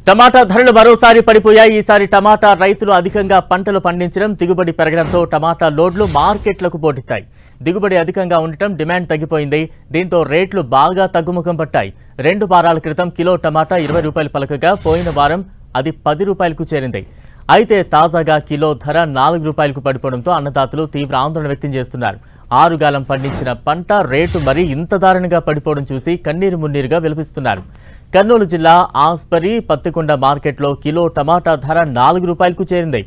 టమాటా ధరలు మరోసారి పడిపోయాయి. ఈసారి టమాటా రైతులు అధికంగా పంటలు పండించడం, దిగుబడి పెరగడంతో టమాటా లోడ్లు మార్కెట్లకు పోటెత్తాయి. దిగుబడి అధికంగా ఉండటం, డిమాండ్ తగ్గిపోయింది. దీంతో రేట్లు బాగా తగ్గుముఖం పట్టాయి. 2 వారాల క్రితం కిలో టమాటా 20 రూపాయలు పలకగా పోయిన వారం అది 10 రూపాయలకు చేరింది. అయితే తాజాగా కిలో ధర 4 రూపాయలకు పడిపోవడంతో అన్నదాతలు తీవ్ర ఆందోళన వ్యక్తం చేస్తున్నారు. ఆరుగాలం పండించిన పంట రేటు మరీ ఇంత దారుణంగా పడిపోవడం చూసి కన్నీరు మున్నీరుగా విలపిస్తున్నారు. కర్నూలు జిల్లా ఆస్పరి పత్తికొండ మార్కెట్లో కిలో టమాటా ధర 4 రూపాయలకు చేరింది.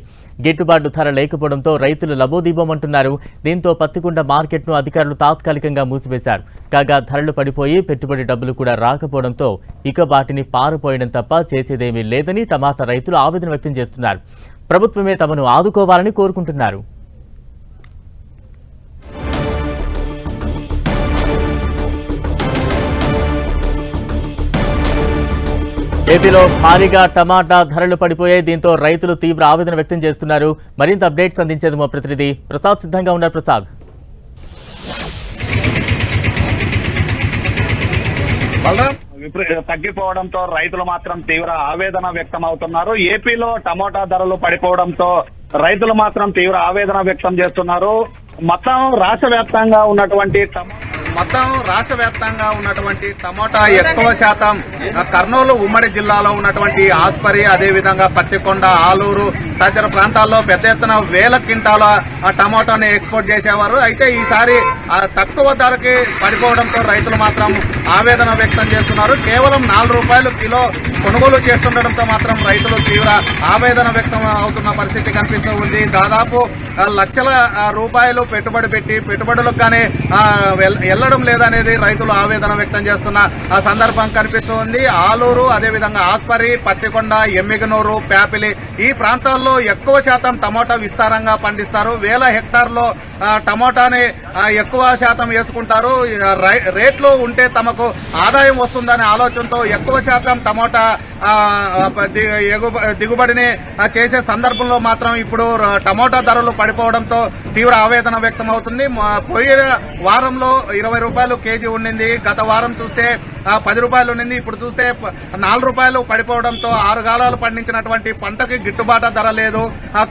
గిట్టుబాటు ధర లేకపోవడంతో రైతులు లబోదీబోమంటున్నారు. దీంతో పత్తికొండ మార్కెట్ను అధికారులు తాత్కాలికంగా మూసివేశారు. కాగా ధరలు పడిపోయి పెట్టుబడి డబ్బులు కూడా రాకపోవడంతో ఇక వాటిని పారిపోయడం తప్ప చేసేదేమీ లేదని టమాటా రైతులు ఆవేదన వ్యక్తం చేస్తున్నారు. ప్రభుత్వమే తమను ఆదుకోవాలని కోరుకుంటున్నారు. ఏపీలో భారీగా టమాటా ధరలు పడిపోయాయి. దీంతో రైతులు తీవ్ర ఆవేదన వ్యక్తం చేస్తున్నారు. మరింత అప్డేట్స్ అందించేందుకు మా ప్రతినిధి ప్రసాద్ సిద్ధంగా ఉన్నారు. ప్రసాద్, తగ్గిపోవడంతో రైతులు మాత్రం తీవ్ర ఆవేదన వ్యక్తం అవుతున్నారు. ఏపీలో టమోటా ధరలు పడిపోవడంతో రైతులు మాత్రం తీవ్ర ఆవేదన వ్యక్తం చేస్తున్నారు. మొత్తం రాష్ట్ర వ్యాప్తంగా ఉన్నటువంటి టమోటా ఎక్కువ శాతం కర్నూలు ఉమ్మడి జిల్లాలో ఉన్నటువంటి ఆస్పరి, అదేవిధంగా పత్తికొండ, ఆలూరు తదితర ప్రాంతాల్లో పెద్ద ఎత్తున వేల క్వింటాల టమోటాని ఎక్స్పోర్ట్ చేసేవారు. అయితే ఈసారి తక్కువ ధరకి పడిపోవడంతో రైతులు మాత్రం ఆవేదన వ్యక్తం చేస్తున్నారు. కేవలం 4 రూపాయలు కిలో కొనుగోలు చేస్తుండటంతో మాత్రం రైతులు తీవ్ర ఆవేదన వ్యక్తం అవుతున్న పరిస్థితి కనిపిస్తూ ఉంది. దాదాపు లక్షల రూపాయలు పెట్టుబడి పెట్టి పెట్టుబడులకు కానీ వెళ్లడం లేదనేది రైతులు ఆవేదన వ్యక్తం చేస్తున్న సందర్భం కనిపిస్తూ ఉంది. ఆలూరు, అదేవిధంగా ఆస్పరి, పత్తికొండ, ఎమ్మిగనూరు, ప్యాపిలి ఈ ప్రాంతాల్లో ఎక్కువ శాతం టమోటా విస్తారంగా పండిస్తారు. వేల హెక్టార్లో టమోటాని ఎక్కువ శాతం వేసుకుంటారు. రేట్లు ఉంటే తమకు ఆదాయం వస్తుందనే ఆలోచనతో ఎక్కువ శాతం టమోటా దిగుబడిని చేసే సందర్భంలో మాత్రం ఇప్పుడు టమోటా ధరలు పడిపోవడంతో తీవ్ర ఆవేదన వ్యక్తం అవుతుంది. పోయిన వారంలో 20 రూపాయలు కేజీ ఉండింది. గత వారం చూస్తే 10 రూపాయలు ఉండింది. ఇప్పుడు చూస్తే 4 రూపాయలు పడిపోవడంతో 6 కాలాలు పండించినటువంటి పంటకి గిట్టుబాటు ధర లేదు,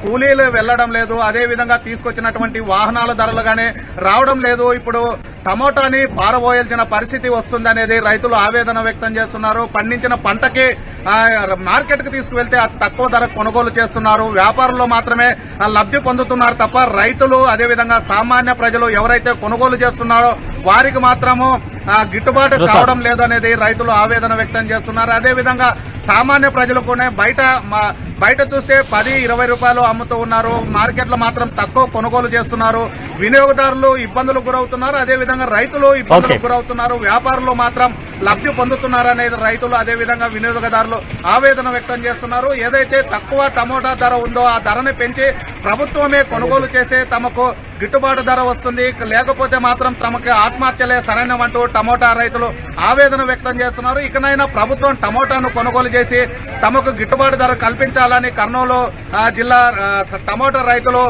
కూలీలు వెళ్లడం లేదు, అదేవిధంగా తీసుకొచ్చినటువంటి వాహనాల ధరలు గానీ రావడం లేదు. ఇప్పుడు టమోటాని పారబోయాల్సిన పరిస్థితి వస్తుందనేది రైతులు ఆవేదన వ్యక్తం చేస్తున్నారు. పండించిన పంటకి మార్కెట్ కు తీసుకువెళ్తే అతి తక్కువ ధర కొనుగోలు చేస్తున్నారు. వ్యాపారులు మాత్రమే లబ్ధి పొందుతున్నారు తప్ప రైతులు, అదేవిధంగా సామాన్య ప్రజలు ఎవరైతే కొనుగోలు చేస్తున్నారో వారికి మాత్రము గిట్టుబాటు కావడం లేదనేది రైతులు ఆవేదన వ్యక్తం చేస్తున్నారు. అదేవిధంగా సామాన్య ప్రజలు కూడా బయట చూస్తే 10-20 రూపాయలు అమ్ముతూ ఉన్నారు. మార్కెట్లో మాత్రం తక్కువ కొనుగోలు చేస్తున్నారు. వినియోగదారులు ఇబ్బందులకు గురవుతున్నారు, అదేవిధంగా రైతులు ఇబ్బందులకు గురవుతున్నారు. వ్యాపారులు మాత్రం లబ్ధి పొందుతున్నారు అనేది రైతులు, అదేవిధంగా వినియోగదారులు ఆవేదన వ్యక్తం చేస్తున్నారు. ఏదైతే తక్కువ టమోటా ధర ఉందో ఆ ధరని పెంచి ప్రభుత్వమే కొనుగోలు చేస్తే తమకు గిట్టుబాటు ధర వస్తుంది, లేకపోతే మాత్రం తమకు ఆత్మహత్యలే సరైనవంటూ టమోటా రైతులు ఆవేదన వ్యక్తం చేస్తున్నారు. ఇకనైనా ప్రభుత్వం టమోటాను కొనుగోలు చేసి తమకు గిట్టుబాటు ధర కల్పించాలని కర్నూలు జిల్లా టమోటా రైతులు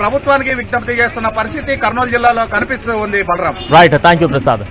ప్రభుత్వానికి విజ్ఞప్తి చేస్తున్న పరిస్థితి కర్నూలు జిల్లాలో కనిపిస్తూ ఉంది. Balaram, right, thank you Prasad.